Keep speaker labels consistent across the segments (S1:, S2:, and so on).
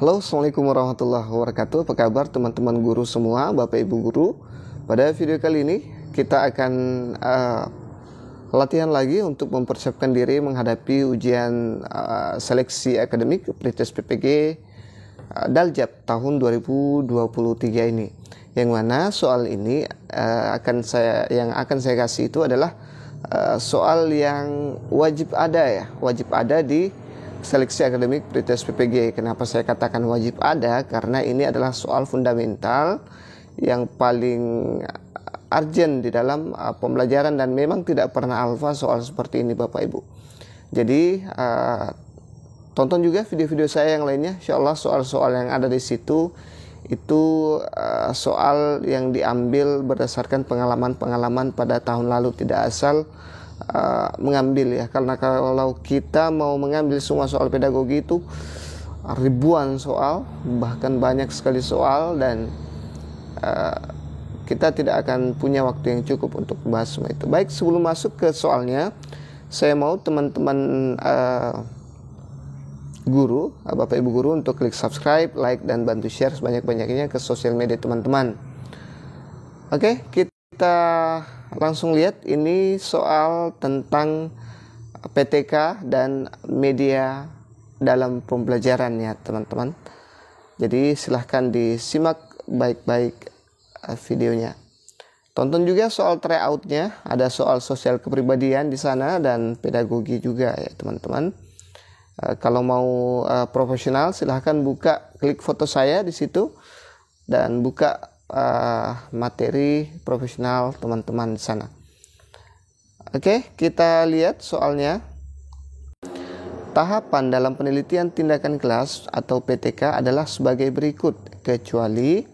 S1: Halo, Assalamualaikum warahmatullahi wabarakatuh. Apa kabar teman-teman guru semua, Bapak Ibu guru? Pada video kali ini kita akan latihan lagi untuk mempersiapkan diri menghadapi ujian seleksi akademik Pretest PPG Daljab tahun 2023 ini. Yang mana soal ini akan saya kasih itu adalah soal yang wajib ada di seleksi akademik Pretest PPG. Kenapa saya katakan wajib ada? Karena ini adalah soal fundamental yang paling urgent di dalam pembelajaran dan memang tidak pernah alfa soal seperti ini Bapak Ibu. Jadi tonton juga video-video saya yang lainnya. Insyaallah soal-soal yang ada di situ itu soal yang diambil berdasarkan pengalaman-pengalaman pada tahun lalu, tidak asal mengambil ya, karena kalau kita mau mengambil semua soal pedagogi itu ribuan soal, bahkan banyak sekali soal, dan kita tidak akan punya waktu yang cukup untuk membahas semua itu. Baik, sebelum masuk ke soalnya, saya mau teman-teman guru, Bapak Ibu guru untuk klik subscribe, like, dan bantu share sebanyak-banyaknya ke sosial media teman-teman. Oke, kita langsung lihat. Ini soal tentang PTK dan media dalam pembelajaran ya teman-teman. Jadi silahkan disimak baik-baik videonya. Tonton juga soal tryout-nya, ada soal sosial kepribadian di sana dan pedagogi juga ya teman-teman. Kalau mau profesional silahkan klik foto saya di situ dan buka materi profesional teman-teman di sana. Oke, kita lihat soalnya. Tahapan dalam penelitian tindakan kelas atau PTK adalah sebagai berikut, kecuali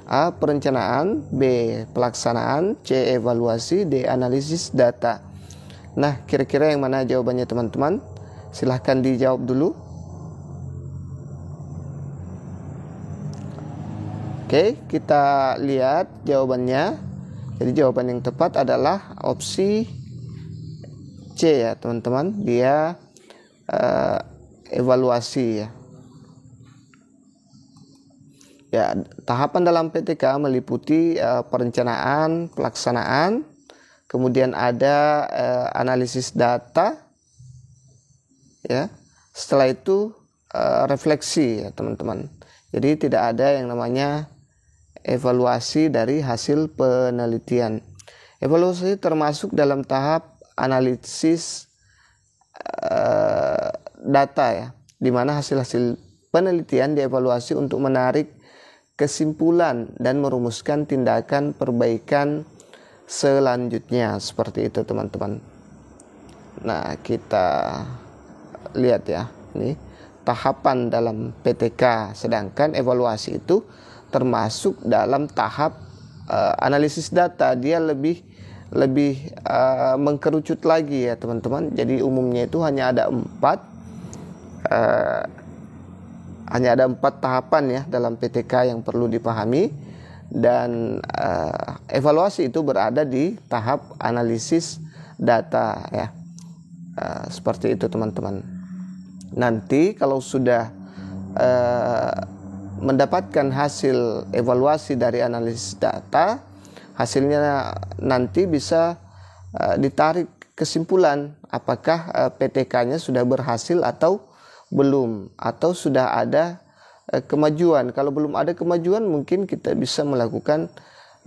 S1: A. Perencanaan, B. Pelaksanaan, C. Evaluasi, D. Analisis data. Nah, kira-kira yang mana jawabannya teman-teman? Silahkan dijawab dulu. Oke, kita lihat jawabannya. Jadi jawaban yang tepat adalah opsi C ya teman-teman. Dia evaluasi ya. Ya, tahapan dalam PTK meliputi perencanaan, pelaksanaan, kemudian ada analisis data, ya. Setelah itu refleksi ya teman-teman. Jadi tidak ada yang namanya evaluasi dari hasil penelitian. Evaluasi termasuk dalam tahap analisis data ya, di mana hasil-hasil penelitian dievaluasi untuk menarik kesimpulan dan merumuskan tindakan perbaikan selanjutnya, seperti itu teman-teman. Nah, kita lihat ya, ini tahapan dalam PTK, sedangkan evaluasi itu termasuk dalam tahap analisis data. Dia lebih mengkerucut lagi ya teman-teman. Jadi umumnya itu hanya ada empat tahapan ya dalam PTK yang perlu dipahami, dan evaluasi itu berada di tahap analisis data ya. Seperti itu teman-teman. Nanti kalau sudah mendapatkan hasil evaluasi dari analisis data, hasilnya nanti bisa ditarik kesimpulan apakah PTK-nya sudah berhasil atau belum, atau sudah ada kemajuan. Kalau belum ada kemajuan, mungkin kita bisa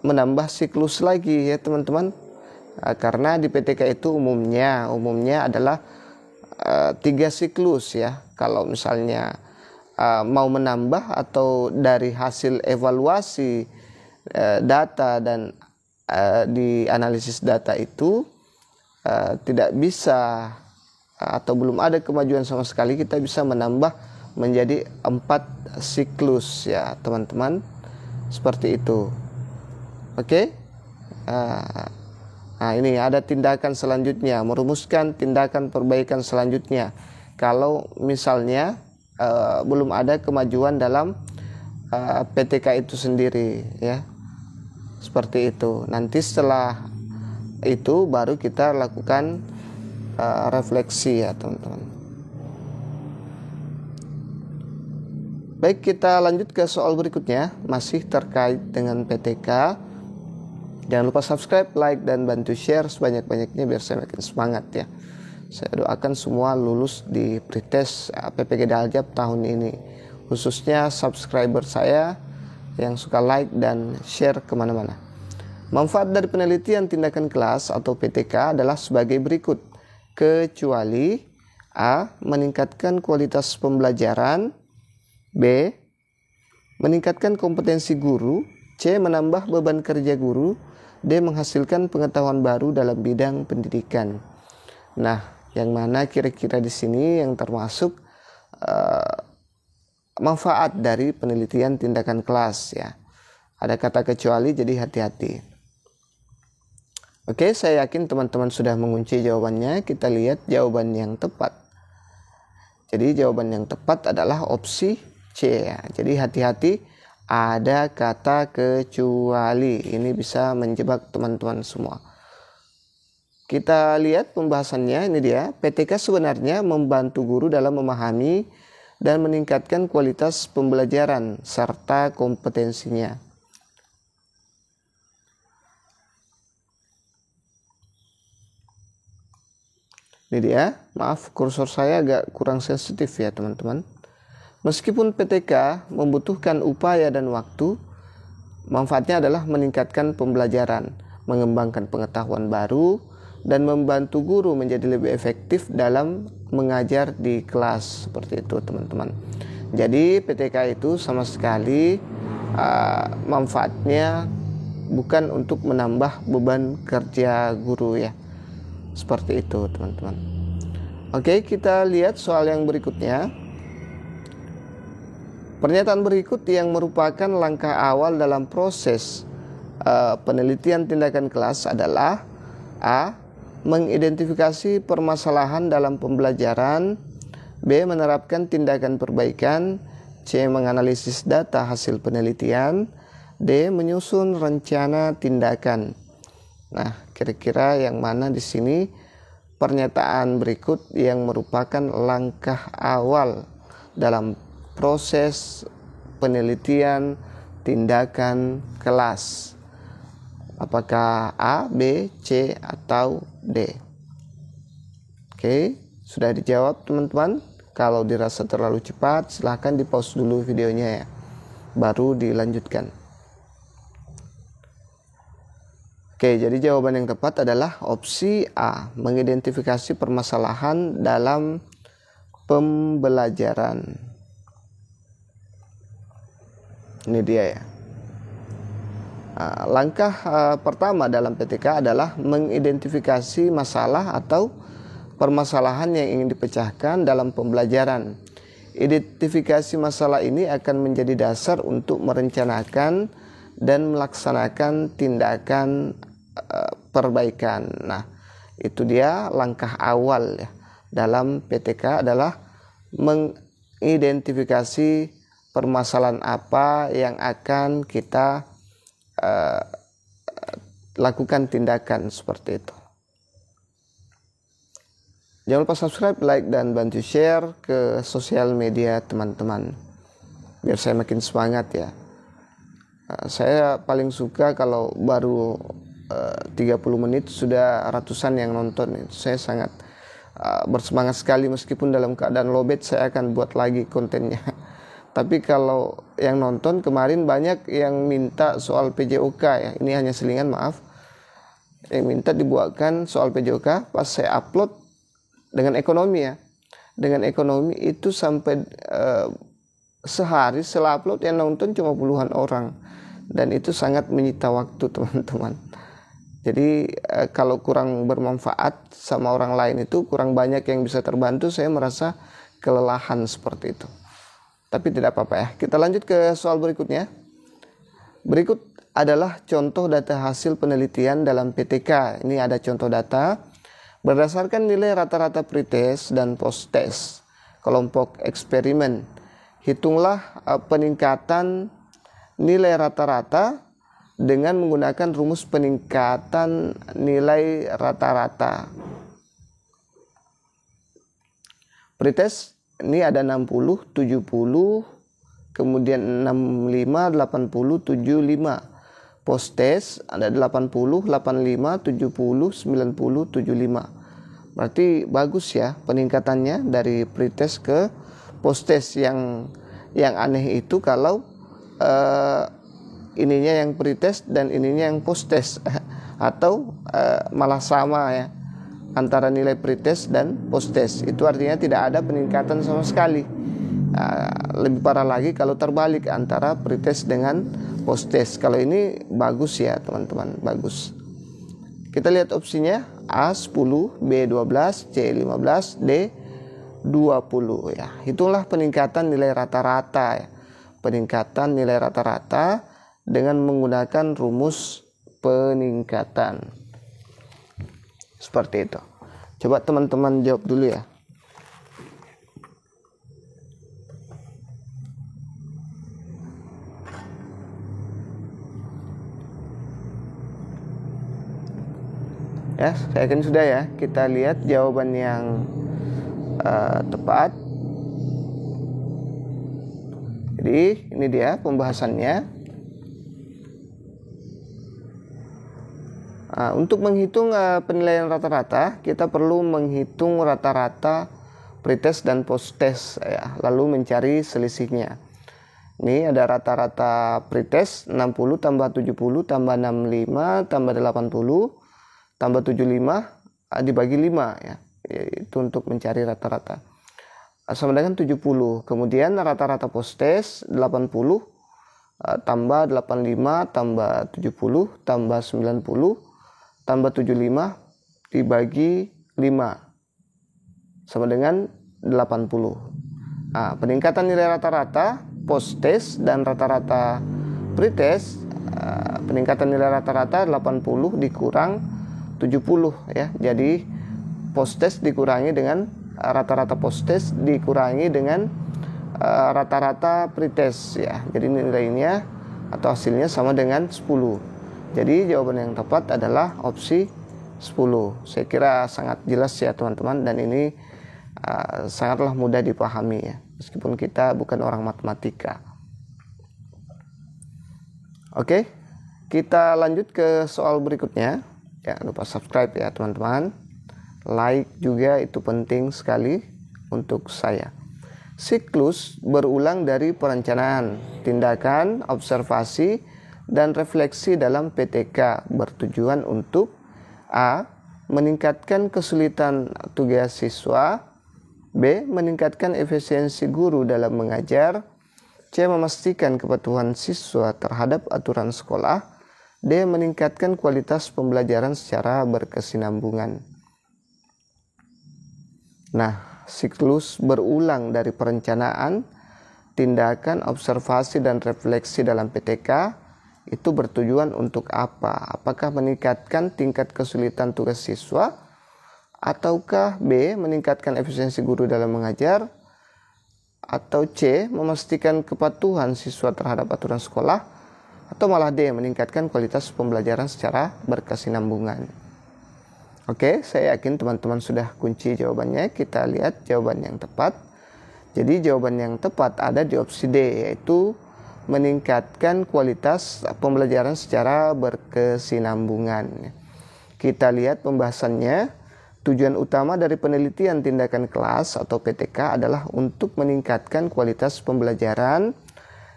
S1: menambah siklus lagi ya teman-teman. Karena di PTK itu umumnya adalah 3 siklus ya. Kalau misalnya mau menambah atau dari hasil evaluasi data dan di analisis data itu tidak bisa atau belum ada kemajuan sama sekali, kita bisa menambah menjadi 4 siklus ya teman-teman, seperti itu. Oke. Nah, ini ada tindakan selanjutnya, merumuskan tindakan perbaikan selanjutnya kalau misalnya belum ada kemajuan dalam PTK itu sendiri ya, seperti itu. Nanti setelah itu baru kita lakukan refleksi ya teman-teman. Baik, kita lanjut ke soal berikutnya, masih terkait dengan PTK. Jangan lupa subscribe, like, dan bantu share sebanyak-banyaknya biar saya makin semangat ya. Saya doakan semua lulus di pretest PPG Daljab tahun ini, khususnya subscriber saya yang suka like dan share kemana-mana. Manfaat dari penelitian tindakan kelas atau PTK adalah sebagai berikut. Kecuali A. Meningkatkan kualitas pembelajaran, B. Meningkatkan kompetensi guru, C. Menambah beban kerja guru, D. Menghasilkan pengetahuan baru dalam bidang pendidikan. Nah, yang mana kira-kira di sini yang termasuk manfaat dari penelitian tindakan kelas ya? Ada kata kecuali, jadi hati-hati. Oke, saya yakin teman-teman sudah mengunci jawabannya. Kita lihat jawaban yang tepat. Jadi jawaban yang tepat adalah opsi C ya. Jadi hati-hati, ada kata kecuali. Ini bisa menjebak teman-teman semua. Kita lihat pembahasannya, ini dia. PTK sebenarnya membantu guru dalam memahami dan meningkatkan kualitas pembelajaran serta kompetensinya. Ini dia, maaf kursor saya agak kurang sensitif ya teman-teman. Meskipun PTK membutuhkan upaya dan waktu, manfaatnya adalah meningkatkan pembelajaran, mengembangkan pengetahuan baru, dan membantu guru menjadi lebih efektif dalam mengajar di kelas. Seperti itu teman-teman. Jadi PTK itu sama sekali manfaatnya bukan untuk menambah beban kerja guru ya. Seperti itu teman-teman. Oke, kita lihat soal yang berikutnya. Pernyataan berikut yang merupakan langkah awal dalam proses penelitian tindakan kelas adalah A. Mengidentifikasi permasalahan dalam pembelajaran, B. Menerapkan tindakan perbaikan, C. Menganalisis data hasil penelitian, D. Menyusun rencana tindakan. Nah, kira-kira yang mana di sini pernyataan berikut yang merupakan langkah awal dalam proses penelitian tindakan kelas? Apakah A, B, C, atau D? Oke, sudah dijawab teman-teman. Kalau dirasa terlalu cepat, silahkan di pause dulu videonya ya, baru dilanjutkan. Oke, jadi jawaban yang tepat adalah opsi A, mengidentifikasi permasalahan dalam pembelajaran. Ini dia ya. Langkah pertama dalam PTK adalah mengidentifikasi masalah atau permasalahan yang ingin dipecahkan dalam pembelajaran. Identifikasi masalah ini akan menjadi dasar untuk merencanakan dan melaksanakan tindakan perbaikan. Nah, itu dia langkah awal ya dalam PTK adalah mengidentifikasi permasalahan apa yang akan kita lakukan tindakan seperti itu. Jangan lupa subscribe, like, dan bantu share ke sosial media teman-teman biar saya makin semangat ya. Saya paling suka kalau baru 30 menit sudah ratusan yang nonton. Itu saya sangat bersemangat sekali, meskipun dalam keadaan lowbat saya akan buat lagi kontennya. Tapi kalau yang nonton kemarin banyak yang minta soal PJOK ya. Ini hanya selingan, maaf. Yang minta dibuatkan soal PJOK, pas saya upload dengan ekonomi ya. Dengan ekonomi itu sampai sehari setelah upload yang nonton cuma puluhan orang. Dan itu sangat menyita waktu teman-teman. Jadi kalau kurang bermanfaat sama orang lain itu kurang banyak yang bisa terbantu, saya merasa kelelahan seperti itu. Tapi tidak apa-apa ya. Kita lanjut ke soal berikutnya. Berikut adalah contoh data hasil penelitian dalam PTK. Ini ada contoh data. Berdasarkan nilai rata-rata pretest dan post-test kelompok eksperimen, hitunglah peningkatan nilai rata-rata dengan menggunakan rumus peningkatan nilai rata-rata. Pretest ini ada 60, 70, kemudian 65, 80, 75. Post test ada 80, 85, 70, 90, 75. Berarti bagus ya peningkatannya dari pretest ke post test. Yang aneh itu kalau ininya yang pretest dan ininya yang post test atau malah sama ya antara nilai pretest dan post test. Itu artinya tidak ada peningkatan sama sekali. Lebih parah lagi kalau terbalik antara pretest dengan post test. Kalau ini bagus ya teman-teman, bagus. Kita lihat opsinya A10, B12, C15, D20 ya. Itulah peningkatan nilai rata-rata ya. Peningkatan nilai rata-rata dengan menggunakan rumus peningkatan. Seperti itu. Coba teman-teman jawab dulu ya. Ya, saya yakin sudah ya. Kita lihat jawaban yang tepat. Jadi ini dia pembahasannya. Untuk menghitung penilaian rata-rata, kita perlu menghitung rata-rata pretest dan post test ya, lalu mencari selisihnya. Ini ada rata-rata pretest 60 tambah 70 tambah 65 tambah 80 tambah 75 dibagi 5 ya. Itu untuk mencari rata-rata. Sama dengan 70. Kemudian rata-rata post test 80 tambah 85 tambah 70 tambah 90 tambah 75 dibagi 5 sama dengan 80. Peningkatan nilai rata-rata post test dan rata-rata pretest, peningkatan nilai rata-rata 80 dikurang 70 ya. Jadi post test dikurangi dengan rata-rata post test dikurangi dengan rata-rata pretest ya. Jadi nilainya atau hasilnya sama dengan 10. Jadi jawaban yang tepat adalah opsi 10. Saya kira sangat jelas ya teman-teman, dan ini sangatlah mudah dipahami ya, meskipun kita bukan orang matematika. Oke, kita lanjut ke soal berikutnya. Jangan lupa subscribe ya teman-teman. Like juga itu penting sekali untuk saya. Siklus berulang dari perencanaan, tindakan, observasi, dan refleksi dalam PTK bertujuan untuk A. Meningkatkan kesulitan tugas siswa, B. Meningkatkan efisiensi guru dalam mengajar, C. Memastikan kepatuhan siswa terhadap aturan sekolah, D. Meningkatkan kualitas pembelajaran secara berkesinambungan. Nah, siklus berulang dari perencanaan, tindakan, observasi, dan refleksi dalam PTK itu bertujuan untuk apa? Apakah meningkatkan tingkat kesulitan tugas siswa, ataukah B. Meningkatkan efisiensi guru dalam mengajar, atau C. Memastikan kepatuhan siswa terhadap aturan sekolah, atau malah D. Meningkatkan kualitas pembelajaran secara berkesinambungan. Oke, saya yakin teman-teman sudah kunci jawabannya. Kita lihat jawaban yang tepat. Jadi jawaban yang tepat ada di opsi D, yaitu meningkatkan kualitas pembelajaran secara berkesinambungan. Kita lihat pembahasannya. Tujuan utama dari penelitian tindakan kelas atau PTK adalah untuk meningkatkan kualitas pembelajaran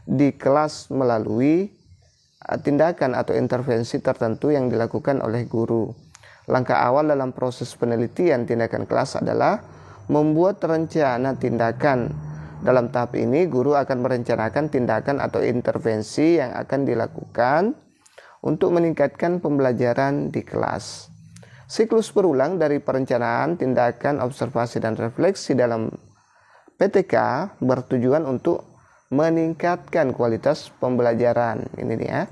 S1: di kelas melalui tindakan atau intervensi tertentu yang dilakukan oleh guru. Langkah awal dalam proses penelitian tindakan kelas adalah membuat rencana tindakan. Dalam tahap ini, guru akan merencanakan tindakan atau intervensi yang akan dilakukan untuk meningkatkan pembelajaran di kelas. Siklus berulang dari perencanaan, tindakan, observasi, dan refleksi dalam PTK bertujuan untuk meningkatkan kualitas pembelajaran. Ini dia.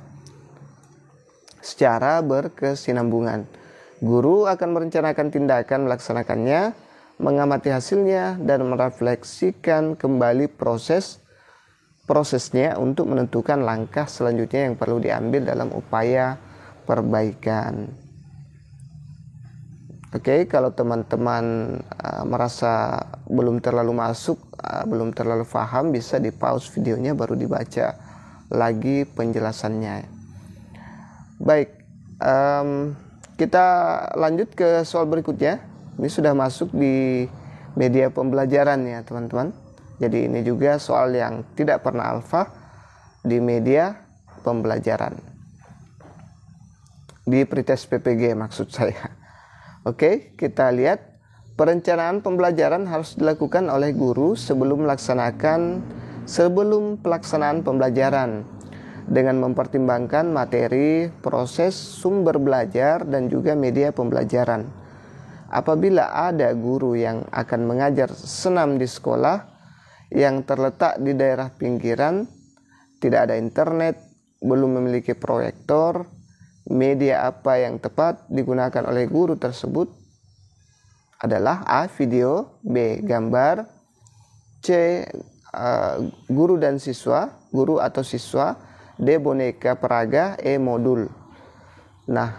S1: Secara berkesinambungan. Guru akan merencanakan tindakan, melaksanakannya, mengamati hasilnya, dan merefleksikan kembali prosesnya untuk menentukan langkah selanjutnya yang perlu diambil dalam upaya perbaikan. Oke, kalau teman-teman merasa belum terlalu masuk, belum terlalu paham, bisa di pause videonya baru dibaca lagi penjelasannya. Baik, kita lanjut ke soal berikutnya. Ini sudah masuk di media pembelajaran ya teman-teman. Jadi ini juga soal yang tidak pernah alfa di media pembelajaran. Di pretest PPG maksud saya. Oke, kita lihat. Perencanaan pembelajaran harus dilakukan oleh guru sebelum pelaksanaan pembelajaran dengan mempertimbangkan materi, proses, sumber belajar, dan juga media pembelajaran. Apabila ada guru yang akan mengajar senam di sekolah yang terletak di daerah pinggiran, tidak ada internet, belum memiliki proyektor, media apa yang tepat digunakan oleh guru tersebut adalah A. Video, B. Gambar, C. Guru dan siswa, guru atau siswa, D. Boneka peraga, E. Modul. Nah,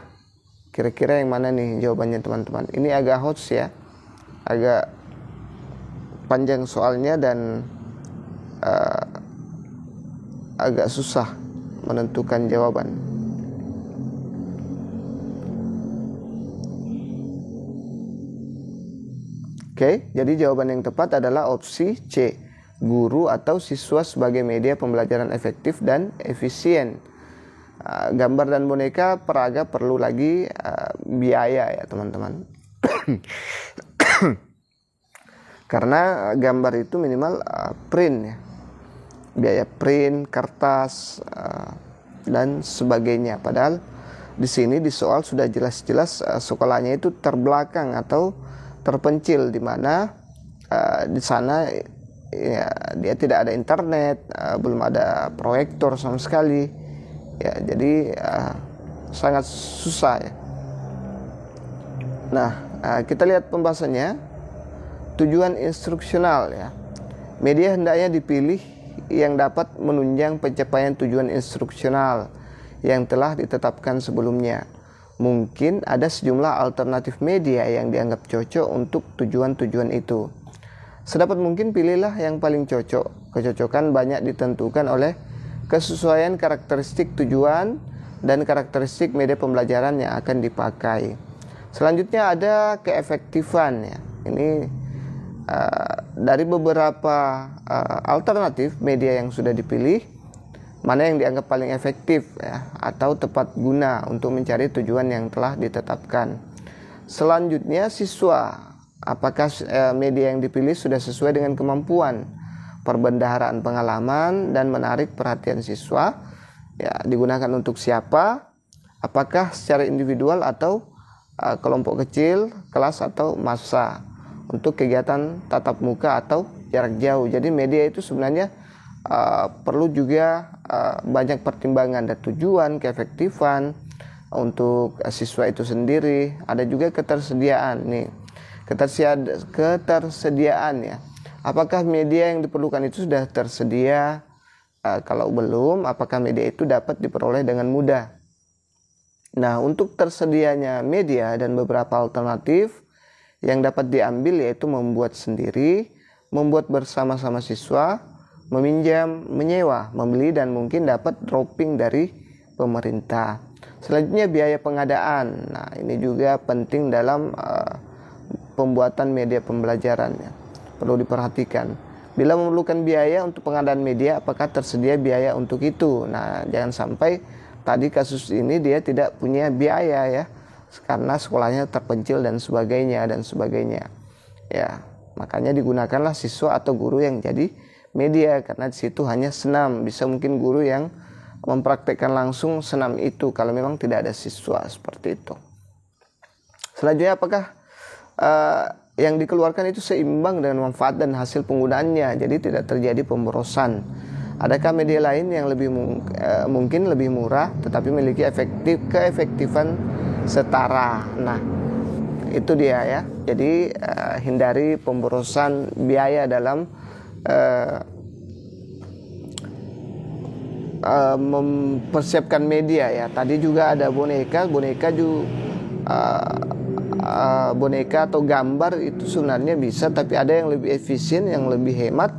S1: kira-kira yang mana nih jawabannya teman-teman? Ini agak hots ya, agak panjang soalnya dan agak susah menentukan jawaban. Oke, jadi jawaban yang tepat adalah opsi C. Guru atau siswa sebagai media pembelajaran efektif dan efisien. Gambar dan boneka peraga perlu lagi biaya ya teman-teman. Karena gambar itu minimal print ya. Biaya print, kertas, dan sebagainya. Padahal di sini di soal sudah jelas-jelas sekolahnya itu terbelakang atau terpencil, di mana di sana ya, dia tidak ada internet, belum ada proyektor sama sekali ya, jadi sangat susah ya. Nah, kita lihat pembahasannya. Tujuan instruksional ya, media hendaknya dipilih yang dapat menunjang pencapaian tujuan instruksional yang telah ditetapkan sebelumnya. Mungkin ada sejumlah alternatif media yang dianggap cocok untuk tujuan-tujuan itu. Sedapat mungkin pilihlah yang paling cocok. Kecocokan banyak ditentukan oleh kesesuaian karakteristik tujuan dan karakteristik media pembelajaran yang akan dipakai. Selanjutnya ada keefektifan ya. Ini dari beberapa alternatif media yang sudah dipilih, mana yang dianggap paling efektif ya, atau tepat guna untuk mencari tujuan yang telah ditetapkan. Selanjutnya siswa, apakah media yang dipilih sudah sesuai dengan kemampuan, perbendaharaan pengalaman, dan menarik perhatian siswa ya, digunakan untuk siapa, apakah secara individual atau kelompok kecil, kelas atau massa, untuk kegiatan tatap muka atau jarak jauh. Jadi media itu sebenarnya perlu juga banyak pertimbangan dan tujuan, keefektifan untuk siswa itu sendiri. Ada juga ketersediaan nih, ketersediaan ya. Apakah media yang diperlukan itu sudah tersedia? Kalau belum, apakah media itu dapat diperoleh dengan mudah? Nah, untuk tersedianya media dan beberapa alternatif yang dapat diambil yaitu membuat sendiri, membuat bersama-sama siswa, meminjam, menyewa, membeli, dan mungkin dapat dropping dari pemerintah. Selanjutnya biaya pengadaan. Nah, ini juga penting dalam pembuatan media pembelajarannya. Perlu diperhatikan. Bila memerlukan biaya untuk pengadaan media, apakah tersedia biaya untuk itu? Nah, jangan sampai tadi kasus ini dia tidak punya biaya ya, karena sekolahnya terpencil dan sebagainya. Ya, makanya digunakanlah siswa atau guru yang jadi media, karena di situ hanya senam. Bisa mungkin guru yang mempraktekkan langsung senam itu kalau memang tidak ada siswa, seperti itu. Selanjutnya, apakah yang dikeluarkan itu seimbang dengan manfaat dan hasil penggunaannya, jadi tidak terjadi pemborosan. Adakah media lain yang mungkin lebih murah tetapi memiliki keefektifan setara? Nah, itu dia ya. Jadi hindari pemborosan biaya dalam mempersiapkan media ya. Tadi juga ada boneka juga boneka atau gambar itu sebenarnya bisa, tapi ada yang lebih efisien, yang lebih hemat,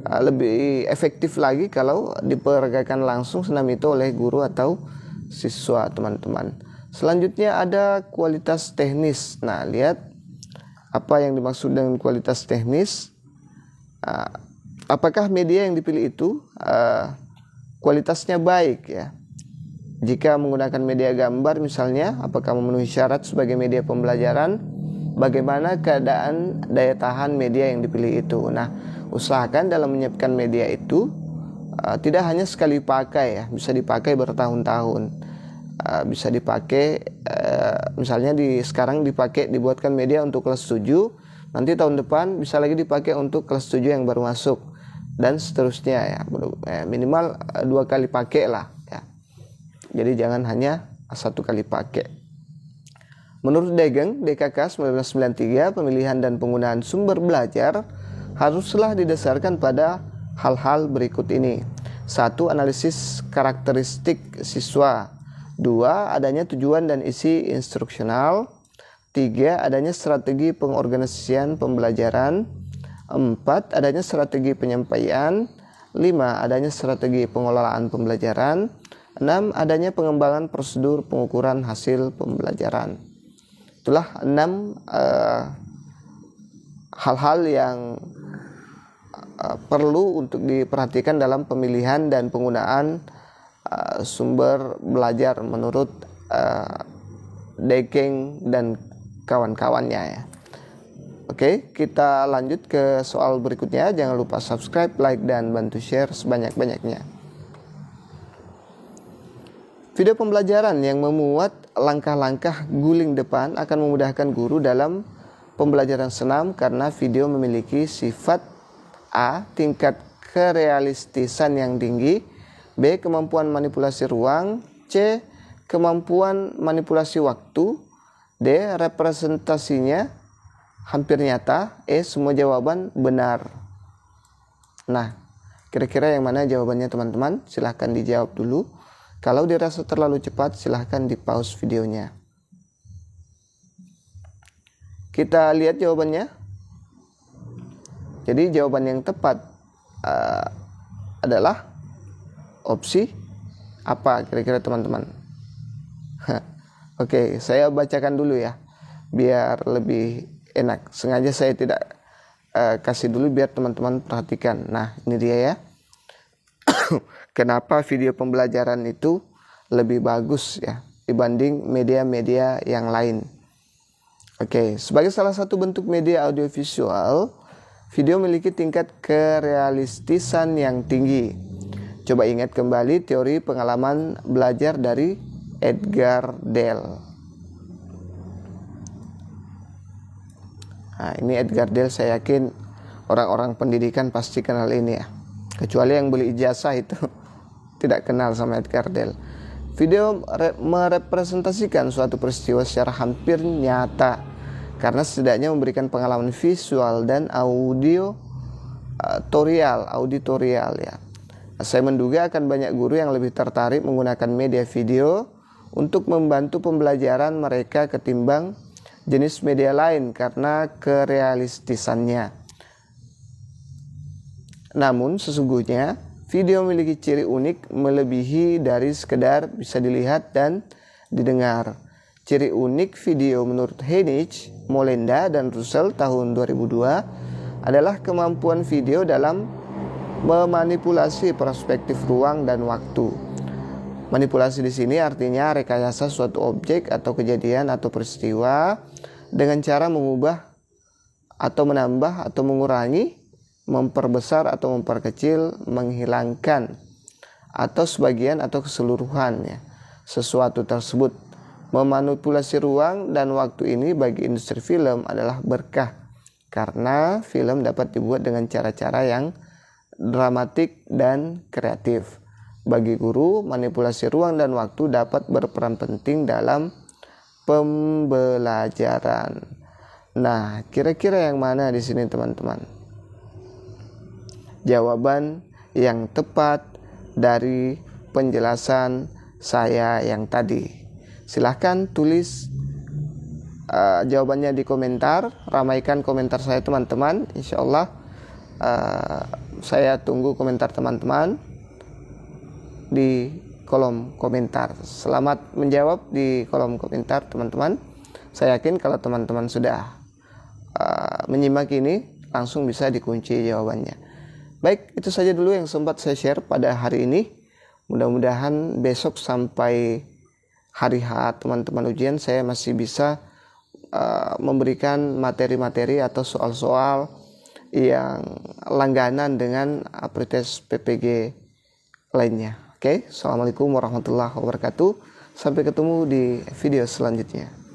S1: lebih efektif lagi kalau diperagakan langsung senam itu oleh guru atau siswa, teman-teman. Selanjutnya ada kualitas teknis. Nah, lihat apa yang dimaksud dengan kualitas teknis. Apakah media yang dipilih itu kualitasnya baik ya? Jika menggunakan media gambar misalnya, apakah memenuhi syarat sebagai media pembelajaran? Bagaimana keadaan daya tahan media yang dipilih itu? Nah, usahakan dalam menyiapkan media itu tidak hanya sekali pakai ya, bisa dipakai bertahun-tahun. Bisa dipakai misalnya sekarang dibuatkan media untuk kelas 7, nanti tahun depan bisa lagi dipakai untuk kelas 7 yang baru masuk, dan seterusnya ya. Minimal 2 kali pakai lah ya. Jadi jangan hanya 1 kali pakai. Menurut Degeng, DKK 1993, pemilihan dan penggunaan sumber belajar haruslah didasarkan pada hal-hal berikut ini. 1. Analisis karakteristik siswa. 2. Adanya tujuan dan isi instruksional. 3. Adanya strategi pengorganisasian pembelajaran. 4. Adanya strategi penyampaian. 5. Adanya strategi pengelolaan pembelajaran. 6. Adanya pengembangan prosedur pengukuran hasil pembelajaran. Itulah 6 hal-hal yang perlu untuk diperhatikan dalam pemilihan dan penggunaan sumber belajar menurut Degeng dan kawan-kawannya ya. Oke, kita lanjut ke soal berikutnya. Jangan lupa subscribe, like, dan bantu share sebanyak-banyaknya. Video pembelajaran yang memuat langkah-langkah guling depan akan memudahkan guru dalam pembelajaran senam karena video memiliki sifat A. Tingkat kerealistisan yang tinggi, B. Kemampuan manipulasi ruang, C. Kemampuan manipulasi waktu, D. Representasinya hampir nyata, E. Semua jawaban benar. Nah, kira-kira yang mana jawabannya teman-teman? Silahkan dijawab dulu. Kalau dirasa terlalu cepat, silahkan di pause videonya. Kita lihat jawabannya. Jadi jawaban yang tepat adalah opsi apa kira-kira teman-teman? Oke, saya bacakan dulu ya, biar lebih enak. Sengaja saya tidak kasih dulu biar teman-teman perhatikan. Nah, ini dia ya. Kenapa video pembelajaran itu lebih bagus ya dibanding media-media yang lain. Oke, sebagai salah satu bentuk media audiovisual, video memiliki tingkat kerealistisan yang tinggi. Coba ingat kembali teori pengalaman belajar dari Edgar Dale. Nah, ini Edgar Dale, saya yakin orang-orang pendidikan pasti kenal ini ya. Kecuali yang beli ijazah itu tidak kenal sama Edgar Dale. Video merepresentasikan suatu peristiwa secara hampir nyata karena setidaknya memberikan pengalaman visual dan auditorial ya. Saya menduga akan banyak guru yang lebih tertarik menggunakan media video untuk membantu pembelajaran mereka ketimbang jenis media lain karena kerealistisannya. Namun sesungguhnya video memiliki ciri unik melebihi dari sekedar bisa dilihat dan didengar. Ciri unik video menurut Heinisch, Molenda, dan Russell tahun 2002 adalah kemampuan video dalam memanipulasi perspektif ruang dan waktu. Manipulasi di sini artinya rekayasa suatu objek atau kejadian atau peristiwa dengan cara mengubah atau menambah atau mengurangi, memperbesar atau memperkecil, menghilangkan atau sebagian atau keseluruhannya sesuatu tersebut. Memanipulasi ruang dan waktu ini bagi industri film adalah berkah karena film dapat dibuat dengan cara-cara yang dramatik dan kreatif. Bagi guru, manipulasi ruang dan waktu dapat berperan penting dalam pembelajaran. Nah, kira-kira yang mana di sini teman-teman? Jawaban yang tepat dari penjelasan saya yang tadi. Silahkan tulis jawabannya di komentar. Ramaikan komentar saya teman-teman. Insya Allah saya tunggu komentar teman-teman di kolom komentar. Selamat menjawab di kolom komentar teman-teman. Saya yakin kalau teman-teman sudah menyimak ini, langsung bisa dikunci jawabannya. Baik, itu saja dulu yang sempat saya share pada hari ini. Mudah-mudahan besok sampai hari H teman-teman ujian saya masih bisa memberikan materi-materi atau soal-soal yang langganan dengan pretest PPG lainnya. Oke, Assalamualaikum warahmatullahi wabarakatuh. Sampai ketemu di video selanjutnya.